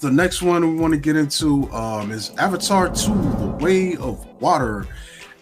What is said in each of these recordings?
The next one we want to get into is Avatar 2, The Way of Water.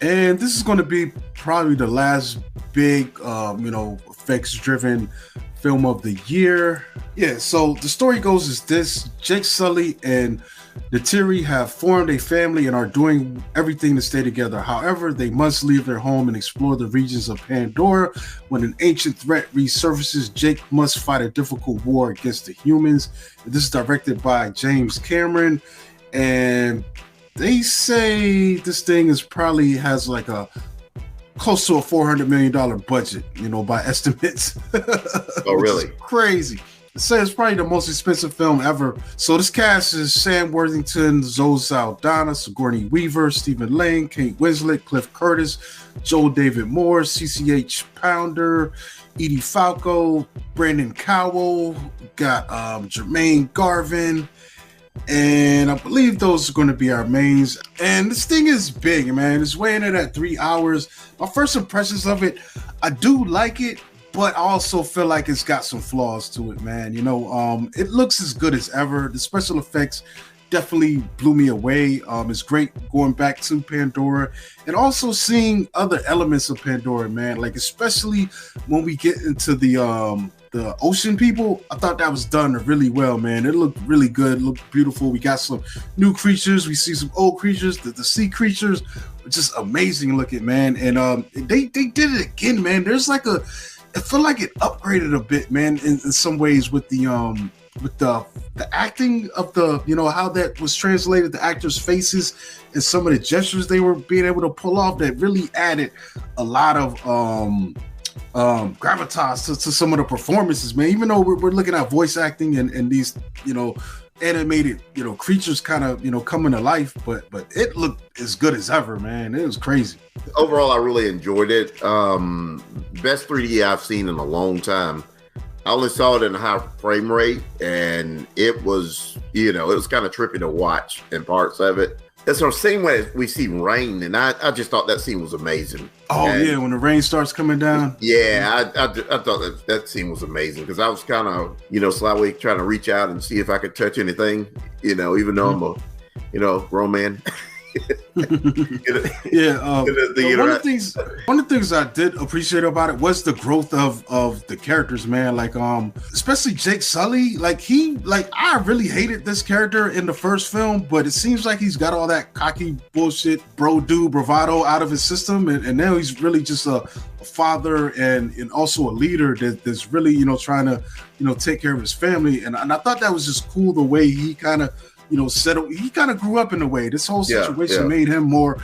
And this is going to be probably the last big, effects-driven film of the year. Yeah, so the story goes is this. Jake, Sully, and Ney'tiri have formed a family and are doing everything to stay together. However, they must leave their home and explore the regions of Pandora. When an ancient threat resurfaces, Jake must fight a difficult war against the humans. This is directed by James Cameron, and they say this thing is probably has like a close to a $400 million budget, by estimates. Oh, really? Crazy. They say it's probably the most expensive film ever. So this cast is Sam Worthington, Zoe Saldana, Sigourney Weaver, Stephen Lang, Kate Winslet, Cliff Curtis, Joel David Moore, CCH Pounder, Edie Falco, Brandon Cowell, got Jermaine Garvin, and I believe those are going to be our mains. And this thing is big, man. It's weighing in at 3 hours. My first impressions of it, I do like it, but I also feel like it's got some flaws to it, man. It looks as good as ever. The special effects definitely blew me away. It's great going back to Pandora and also seeing other elements of Pandora, man. Like especially when we get into the ocean people, I thought that was done really well, man. It looked really good, looked beautiful. We got some new creatures. We see some old creatures. The sea creatures are just amazing looking, man. And they did it again, man. There's like I feel like it upgraded a bit, man, in some ways with the acting of the, how that was translated, the actors' faces and some of the gestures they were being able to pull off that really added a lot of gravitas to some of the performances, man. Even though we're looking at voice acting and these, animated, creatures kind of, coming to life, but it looked as good as ever, man. It was crazy. Overall, I really enjoyed it. Best 3D I've seen in a long time. I only saw it in a high frame rate, and it was, it was kind of trippy to watch in parts of it. It's the same way we see rain, and I just thought that scene was amazing. Oh, and, yeah, when the rain starts coming down. Yeah, I thought that scene was amazing because I was kind of, slightly trying to reach out and see if I could touch anything, even though I'm a, grown man. Yeah, one of the things I did appreciate about it was the growth of the characters, man. Like especially Jake Sully, I really hated this character in the first film, but it seems like he's got all that cocky bullshit bravado out of his system, and now he's really just a father and also a leader that's really trying to take care of his family, and I thought that was just cool the way he kind of settled. He kind of grew up in a way. This whole situation made him more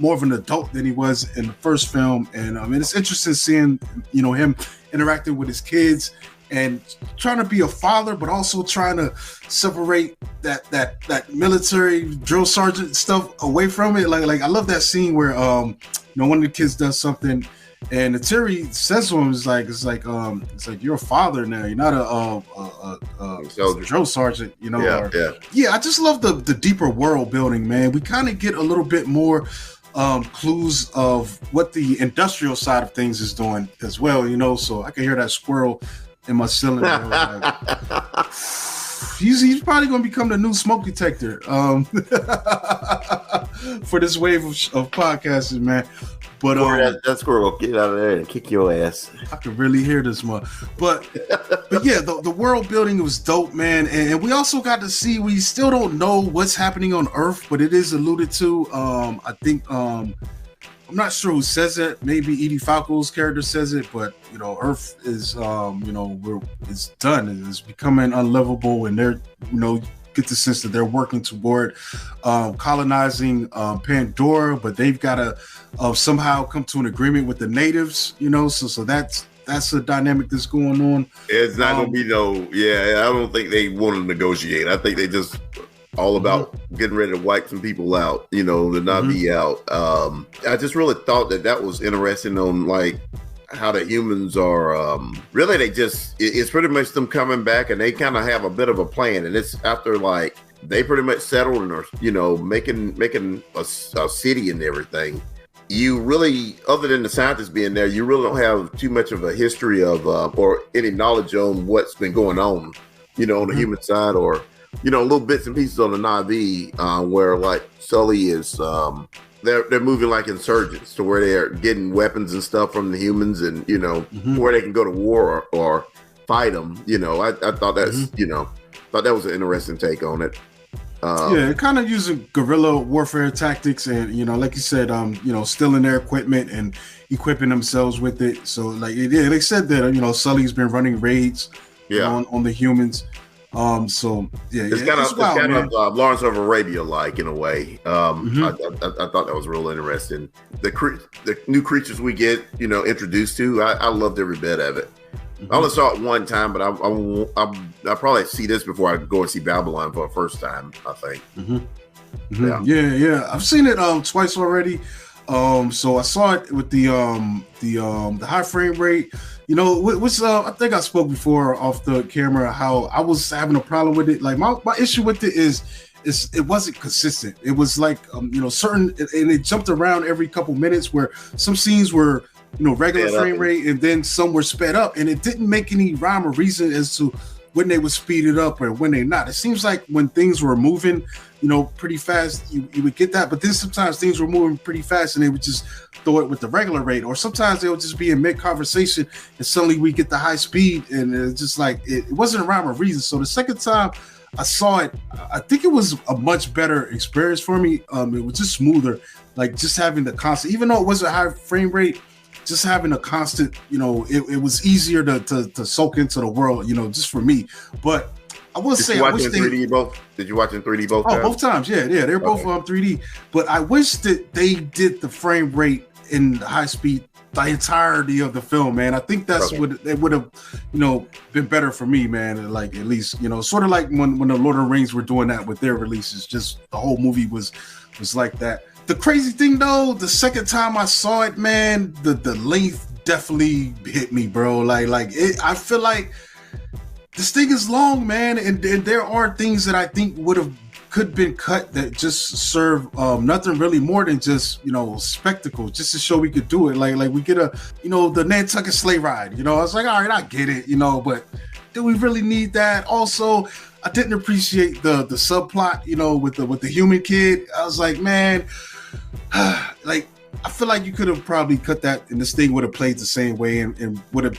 of an adult than he was in the first film. And it's interesting seeing, him interacting with his kids and trying to be a father, but also trying to separate that military drill sergeant stuff away from it. Like I love that scene where, one of the kids does something and Ney'tiri says to him, it's like you're a father now. You're not a drill sergeant, I just love the deeper world building, man. We kind of get a little bit more clues of what the industrial side of things is doing as well, so I can hear that squirrel in my ceiling. He's probably going to become the new smoke detector for this wave of podcasting, man. But that squirrel will get out of there and kick your ass. I can really hear this, man. But yeah, the world building was dope, man. And we also got to see. We still don't know what's happening on Earth, but it is alluded to. I think I'm not sure who says it. Maybe Edie Falco's character says it, but Earth is it's done. It's becoming unlivable, and they're get the sense that they're working toward colonizing Pandora, but they've got to somehow come to an agreement with the natives, so that's a dynamic that's going on. It's not going to be I don't think they want to negotiate. I think they just all about getting ready to wipe some people out, to not be out. I just really thought that was interesting on how the humans are really it's pretty much them coming back, and they kind of have a bit of a plan, and it's after they pretty much settled and are making a city and everything. You really, other than the scientists being there, you really don't have too much of a history of or any knowledge on what's been going on on the human side or little bits and pieces on the Na'vi where like Sully is they're moving like insurgents to where they're getting weapons and stuff from the humans, and where they can go to war or fight them. I thought that's thought that was an interesting take on it. Kind of using guerrilla warfare tactics, and like you said, stealing their equipment and equipping themselves with it. So like they said that Sully's been running raids on the humans. It's kind of Lawrence of Arabia like in a way. I thought that was real interesting. The new creatures we get introduced to, I loved every bit of it. I only saw it one time, but I probably see this before I go and see Babylon for the first time, I think. Yeah. I've seen it twice already. So I saw it with the high frame rate. I think I spoke before off the camera how I was having a problem with it. Like my issue with it is it wasn't consistent. It was like certain, and it jumped around every couple minutes where some scenes were regular frame rate and then some were sped up, and it didn't make any rhyme or reason as to when they would speed it up or when they not. It seems like when things were moving pretty fast, you would get that, but then sometimes things were moving pretty fast and they would just throw it with the regular rate, or sometimes they would just be in mid-conversation and suddenly we get the high speed, and it's just like it wasn't a rhyme or reason. So the second time I saw it, I think it was a much better experience for me. It was just smoother, like just having the constant, even though it wasn't high frame rate, just having a constant, it was easier to soak into the world, just for me. But I will say, I wish 3D both. Did you watch in 3D both times? Both times, yeah, they're both 3D. But I wish that they did the frame rate in high speed the entirety of the film, man. I think that's what it would have, been better for me, man. Like at least, sort of like when the Lord of the Rings were doing that with their releases. Just the whole movie was like that. The crazy thing though, the second time I saw it, man, the length definitely hit me, bro. Like it, I feel like this thing is long, man, and there are things that I think could been cut that just serve nothing really more than just spectacle, just to show we could do it. Like we get the Nantucket sleigh ride. I was like, all right, I get it, but do we really need that? Also, I didn't appreciate the subplot, with the human kid. I was like, man, like I feel like you could have probably cut that, and this thing would have played the same way, and would have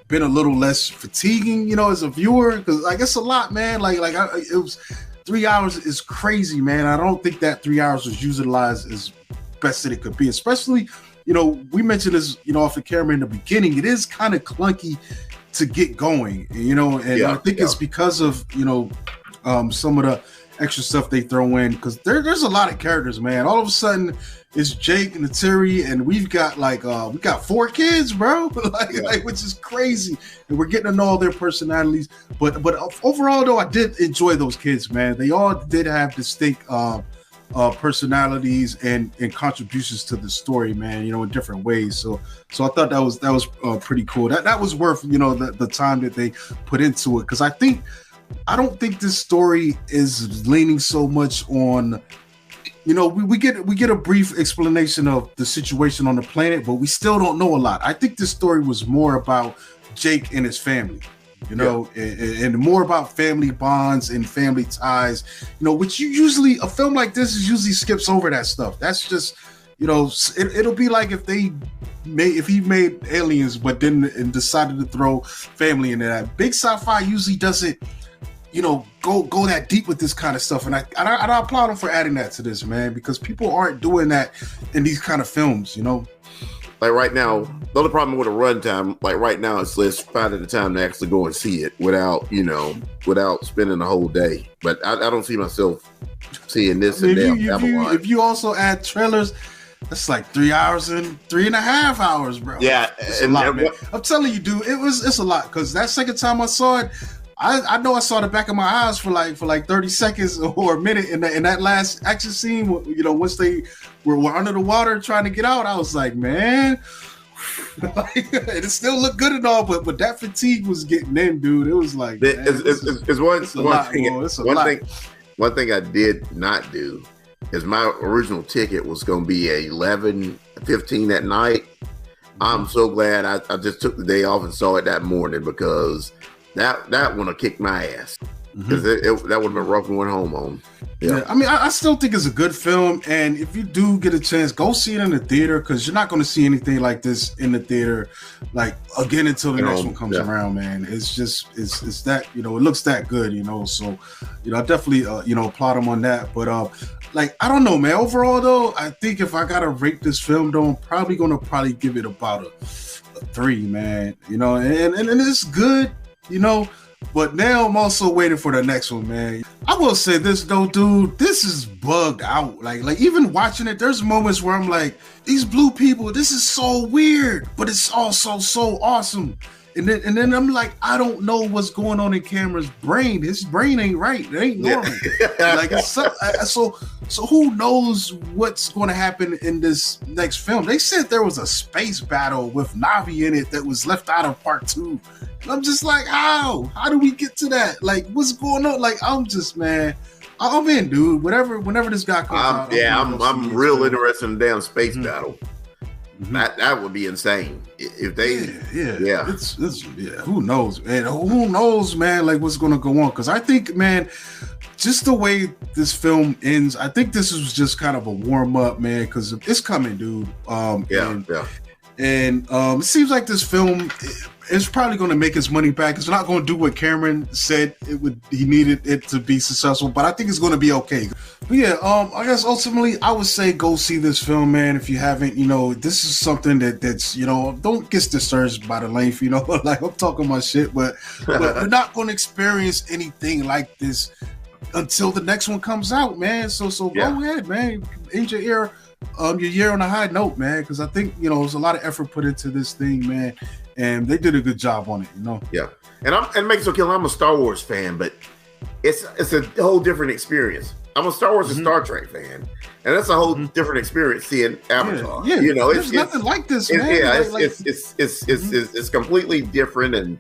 been a little less fatiguing, as a viewer, because like it's a lot, man. It was 3 hours is crazy, man. I don't think that 3 hours was utilized as best that it could be, especially we mentioned this off the camera in the beginning. It is kind of clunky to get going, and I think it's because of some of the extra stuff they throw in, because there's a lot of characters, man. All of a sudden it's Jake and Ney'tiri, and we've got we got 4 kids, bro. like which is crazy, and we're getting to know all their personalities. But overall though, I did enjoy those kids, man. They all did have distinct personalities and contributions to the story, man, in different ways. So I thought that was pretty cool. That was worth the time that they put into it, because I don't think this story is leaning so much on, we get a brief explanation of the situation on the planet, but we still don't know a lot. I think this story was more about Jake and his family, and more about family bonds and family ties, which a film like this usually skips over that stuff. That's just, it'll be like if he made Aliens, but and decided to throw family into that. Big sci-fi usually doesn't, go that deep with this kind of stuff, and I applaud him for adding that to this, man, because people aren't doing that in these kind of films, Like right now, the only problem with a runtime, like right now, is let's find the time to actually go and see it without spending a whole day. But I don't see myself seeing this if you also add trailers, that's like 3 hours and 3.5 hours, bro. Yeah, it's a lot, man. I'm telling you, dude, it's a lot, because that second time I saw it, I know I saw the back of my eyes for like 30 seconds or a minute in that last action scene. Once they were under the water trying to get out, I was like, man, it still looked good and all, but that fatigue was getting in, dude. It was like, one thing I did not do is my original ticket was going to be 11:15 at night. I'm so glad I just took the day off and saw it that morning, because that one will kick my ass. because that would have been rough going home on. Yeah, I mean, I still think it's a good film, and if you do get a chance, go see it in the theater, because you're not going to see anything like this in the theater, like again until the next one comes around, man. It's just it's that, you know, it looks that good, you know. So, you know, I definitely you know, applaud him on that. But like, I don't know, man. Overall, though, I think if I gotta rate this film, though, I'm probably gonna give it about a 3, man. You know, and it's good, you know. But now I'm also waiting for the next one, man. I will say this though, dude, this is bugged out. Like even watching it, there's moments where I'm like, these blue people, this is so weird, but it's also so awesome. And then I'm like, I don't know what's going on in Cameron's brain. His brain ain't right. It ain't normal. Like so who knows what's going to happen in this next film? They said there was a space battle with Na'vi in it that was left out of part 2. And I'm just like, how do we get to that? Like, what's going on? Like, I'm just, man, I'm in, dude. Whenever this guy comes out, I'm real interested in the damn space battle. That would be insane if they. It's who knows, man? Who knows, man? Like, what's gonna go on? Because I think, man, just the way this film ends, I think this was just kind of a warm up, man. Because it's coming, dude. And it seems like this film is probably going to make its money back. It's not going to do what Cameron said he needed it to be successful, but I think it's going to be okay. But yeah, I guess ultimately I would say go see this film, man. If you haven't, you know, this is something that's, you know, don't get discouraged by the length, you know, like I'm talking my shit, but we're not going to experience anything like this until the next one comes out, man. So go ahead, man. End your year on a high note, man, because I think, you know, there's a lot of effort put into this thing, man, and they did a good job on it, you know. Yeah, and make it so kill. I'm a Star Wars fan, but it's a whole different experience. I'm a Star Wars and Star Trek fan, and that's a whole different experience seeing Avatar. Yeah, you know, there's nothing like this, man. It's completely different, and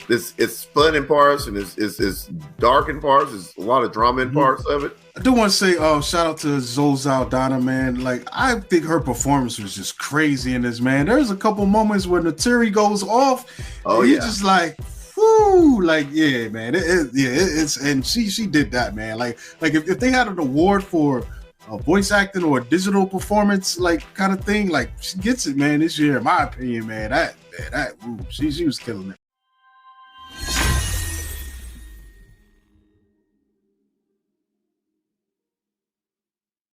it's fun in parts, and it's dark in parts. There's a lot of drama in parts of it. I do want to say shout out to Zoe Saldana, man. Like, I think her performance was just crazy in this, man. There's a couple moments where Ney'tiri goes off, and you're just like, whoo, like, yeah, man. It's and she did that, man. Like if they had an award for voice acting or a digital performance, like, kind of thing, like, she gets it, man, this year, in my opinion, man. She was killing it.